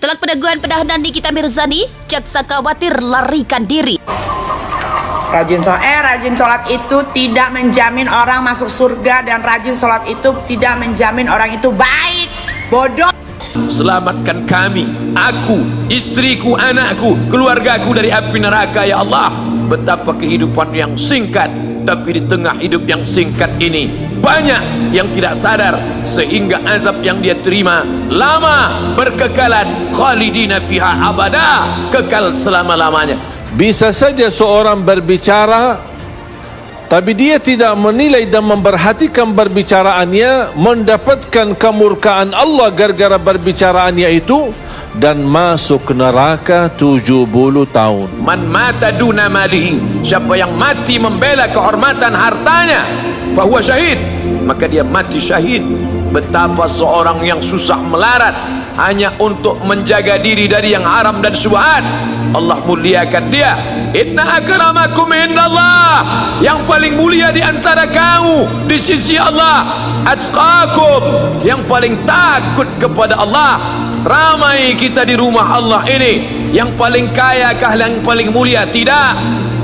Telak penangguhan penahanan Nikita Mirzani, jaksa khawatir larikan diri. Rajin sholat itu tidak menjamin orang masuk surga, dan rajin sholat itu tidak menjamin orang itu baik. Bodoh. Selamatkan kami, aku, istriku, anakku, keluargaku dari api neraka ya Allah. Betapa kehidupan yang singkat, tapi di tengah hidup yang singkat ini banyak yang tidak sadar, sehingga azab yang dia terima lama, berkekalan, khalidina fiha abada, kekal selama-lamanya. Bisa saja seorang berbicara, tapi dia tidak menilai dan memperhatikan perbicaraannya, mendapatkan kemurkaan Allah gara-gara perbicaraannya itu, dan masuk neraka 70 tahun. Man mata duna malihi, siapa yang mati membela kehormatan hartanya, fahuwa syahid, maka dia mati syahid. Betapa seorang yang susah melarat hanya untuk menjaga diri dari yang haram dan syubhat, Allah muliakan dia. Inna akramakum indallah, yang paling mulia di antara kamu di sisi Allah, atqakum, yang paling takut kepada Allah. Ramai kita di rumah Allah ini, yang paling kaya kah yang paling mulia? Tidak.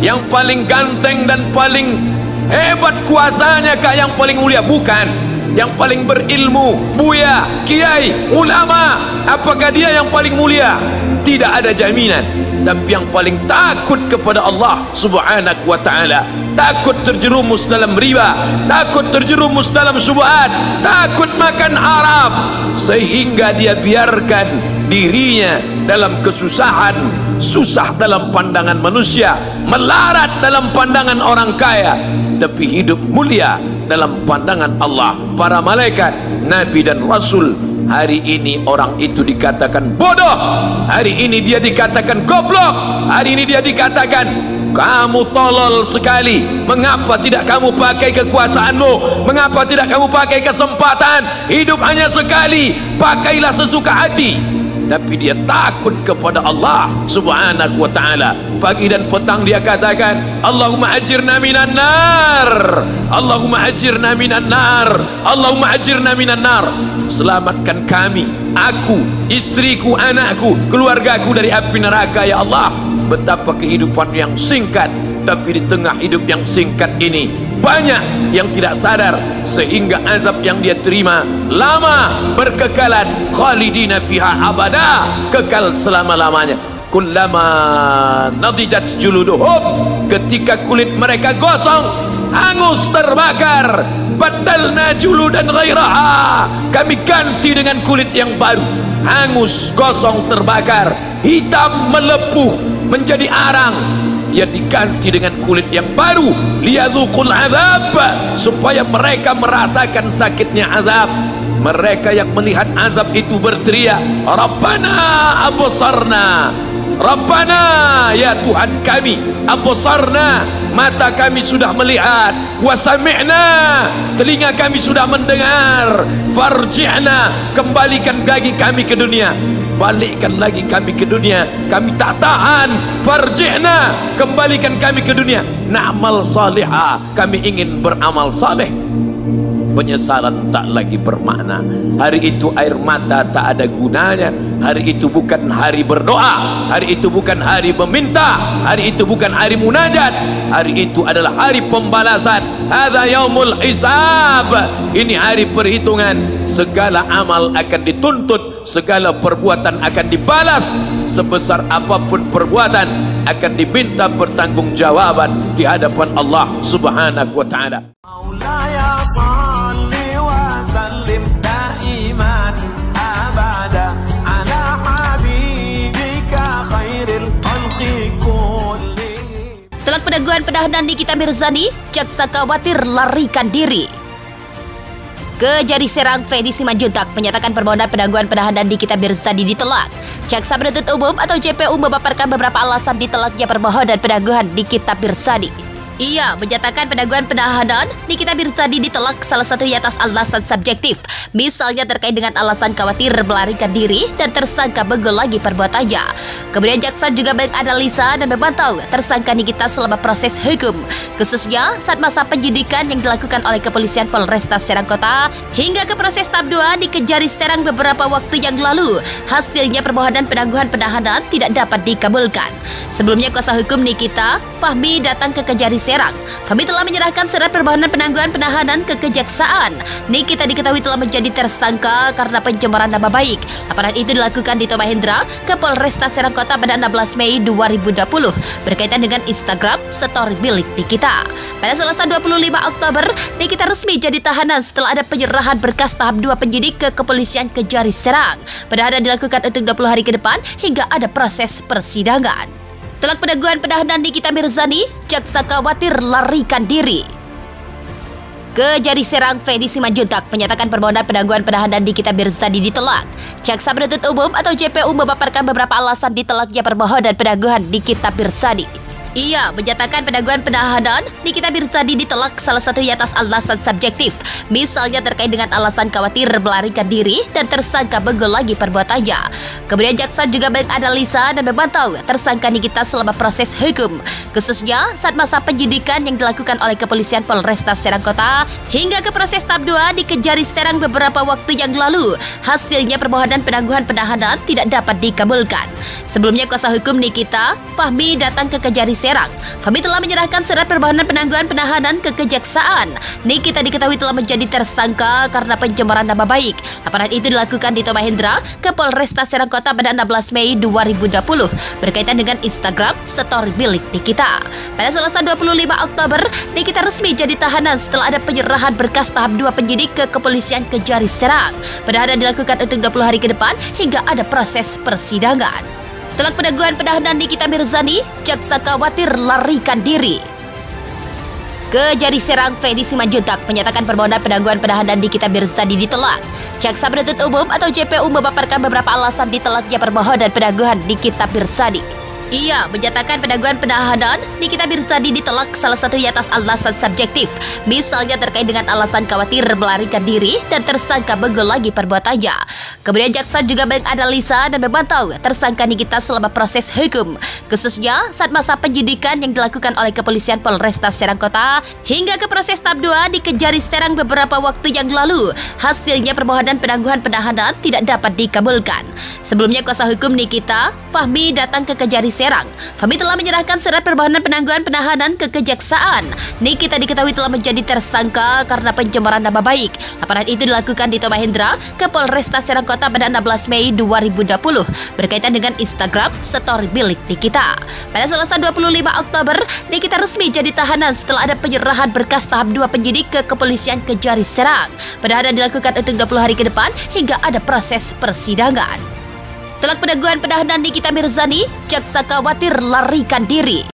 Yang paling ganteng dan paling hebat kuasanya kah yang paling mulia? Bukan. Yang paling berilmu, buya, kiai, ulama, apakah dia yang paling mulia? Tidak ada jaminan. Tapi yang paling takut kepada Allah subhanahu wa ta'ala, takut terjerumus dalam riba, takut terjerumus dalam syubhat, takut makan haram, sehingga dia biarkan dirinya dalam kesusahan, susah dalam pandangan manusia, melarat dalam pandangan orang kaya, tapi hidup mulia dalam pandangan Allah, para malaikat, nabi dan rasul. Hari ini orang itu dikatakan bodoh, hari ini dia dikatakan goblok, hari ini dia dikatakan kamu tolol sekali. Mengapa tidak kamu pakai kekuasaanmu? Mengapa tidak kamu pakai kesempatan? Hidup hanya sekali, pakailah sesuka hati. Tapi dia takut kepada Allah subhanahu wa ta'ala. Pagi dan petang dia katakan, Allahumma ajirna minan nar, Allahumma ajirna minan nar, Allahumma ajirna minan nar. Selamatkan kami, aku, istriku, anakku, keluargaku dari api neraka ya Allah. Betapa kehidupan yang singkat, tapi di tengah hidup yang singkat ini banyak yang tidak sadar, sehingga azab yang dia terima lama, berkekalan, khalidina fiha abada, kekal selama-lamanya. Kullama nadijat juluduhum, ketika kulit mereka gosong, hangus, terbakar, badalna juludan ghairaha, kami ganti dengan kulit yang baru. Hangus, gosong, terbakar, hitam, melepuh, menjadi arang, dia diganti dengan kulit yang baru. Liyadzuqul azab, supaya mereka merasakan sakitnya azab. Mereka yang melihat azab itu berteriak, Rabbana absarna, Rabbana, ya Tuhan kami, absarna, mata kami sudah melihat, wa sami'na, telinga kami sudah mendengar, farji'na, kembalikan lagi kami ke dunia, balikkan lagi kami ke dunia, kami tak tahan, farji'na, kembalikan kami ke dunia, na'mal salihah, kami ingin beramal saleh. Penyesalan tak lagi bermakna. Hari itu air mata tak ada gunanya. Hari itu bukan hari berdoa, hari itu bukan hari meminta, hari itu bukan hari munajat, hari itu adalah hari pembalasan. Hadza yaumul hisab, ini hari perhitungan. Segala amal akan dituntut, segala perbuatan akan dibalas. Sebesar apapun perbuatan akan diminta pertanggungjawaban di hadapan Allah subhanahu wa ta'ala. Telak penangguhan penahanan Nikita Mirzani, jaksa khawatir larikan diri. Kejari Serang Freddy Simanjuntak menyatakan permohonan penangguhan penahanan Nikita Mirzani ditolak. Jaksa penuntut umum atau JPU memaparkan beberapa alasan ditolaknya permohonan penangguhan Nikita Mirzani. Ia menyatakan penangguhan penahanan Nikita Mirzani ditolak salah satunya atas alasan subjektif, misalnya terkait dengan alasan khawatir melarikan diri dan tersangka mengulangi perbuatannya. Kemudian jaksa juga menganalisa dan memantau tersangka Nikita selama proses hukum, khususnya saat masa penyidikan yang dilakukan oleh Kepolisian Polresta Serang Kota hingga ke proses tahap 2 di Kejari Serang beberapa waktu yang lalu. Hasilnya permohonan penangguhan penahanan tidak dapat dikabulkan. Sebelumnya kuasa hukum Nikita, Fahmi, datang ke Kejari Serang. Fahmi telah menyerahkan surat permohonan penangguhan penahanan ke Kejaksaan. Nikita diketahui telah menjadi tersangka karena pencemaran nama baik. Laporan itu dilakukan Dito Mahendra ke Polresta Serang Kota pada 16 Mei 2020 berkaitan dengan Instagram story milik Nikita. Pada Selasa 25 Oktober, Nikita resmi jadi tahanan setelah ada penyerahan berkas tahap 2 penyidik ke Kepolisian Kejari Serang. Penahanan dilakukan untuk 20 hari ke depan hingga ada proses persidangan. Telak penangguhan penahanan Nikita Mirzani, jaksa khawatir larikan diri. Kejari Serang Freddy Simanjuntak menyatakan permohonan penangguhan penahanan Nikita Mirzani ditolak. Jaksa penuntut umum atau JPU memaparkan beberapa alasan ditolaknya permohonan penangguhan Nikita Mirzani. Ia menyatakan penangguhan penahanan Nikita Mirzani ditolak salah satunya atas alasan subjektif, misalnya terkait dengan alasan khawatir melarikan diri dan tersangka mengulangi perbuatannya. Kemudian jaksa juga menganalisa dan memantau tersangka Nikita selama proses hukum, khususnya saat masa penyidikan yang dilakukan oleh Kepolisian Polresta Serang Kota hingga ke proses tahap 2 di Kejari Serang beberapa waktu yang lalu. Hasilnya permohonan penangguhan penahanan tidak dapat dikabulkan. Sebelumnya kuasa hukum Nikita, Fahmi, datang ke Kejari Serang. Fahmi telah menyerahkan surat permohonan penangguhan penahanan ke Kejaksaan. Nikita diketahui telah menjadi tersangka karena pencemaran nama baik. Laporan itu dilakukan Dito Mahendra ke Polresta Serang Kota pada 16 Mei 2020 berkaitan dengan Instagram story milik Nikita. Pada Selasa 25 Oktober, Nikita resmi jadi tahanan setelah ada penyerahan berkas tahap 2 penyidik ke Kepolisian Kejari Serang. Penahanan dilakukan untuk 20 hari ke depan hingga ada proses persidangan. Telak penangguhan penahanan Nikita Mirzani, jaksa khawatir larikan diri. Kejari Serang Freddy Simanjuntak menyatakan permohonan penangguhan penahanan Nikita Mirzani ditolak. Jaksa penuntut umum atau JPU memaparkan beberapa alasan ditolaknya permohonan penangguhan Nikita Mirzani. Ia menyatakan penangguhan penahanan Nikita Mirzani ditolak salah satunya atas alasan subjektif, misalnya terkait dengan alasan khawatir melarikan diri dan tersangka mengulangi perbuatannya. Kemudian jaksa juga menganalisa dan memantau tersangka Nikita selama proses hukum, khususnya saat masa penyidikan yang dilakukan oleh Kepolisian Polresta Serang Kota hingga ke proses tahap 2 di Kejari Serang beberapa waktu yang lalu. Hasilnya permohonan penangguhan penahanan tidak dapat dikabulkan. Sebelumnya kuasa hukum Nikita, Fahmi, datang ke Kejari Serang. Fahmi telah menyerahkan surat permohonan penangguhan penahanan ke Kejaksaan. Nikita diketahui telah menjadi tersangka karena pencemaran nama baik. Laporan itu dilakukan Dito Mahendra ke Polresta Serang Kota pada 16 Mei 2020 berkaitan dengan Instagram story milik Nikita. Pada Selasa 25 Oktober, Nikita resmi jadi tahanan setelah ada penyerahan berkas tahap 2 penyidik ke Kepolisian Kejari Serang. Penahanan dilakukan untuk 20 hari ke depan hingga ada proses persidangan. Telak penangguhan penahanan Nikita Mirzani, jaksa khawatir larikan diri.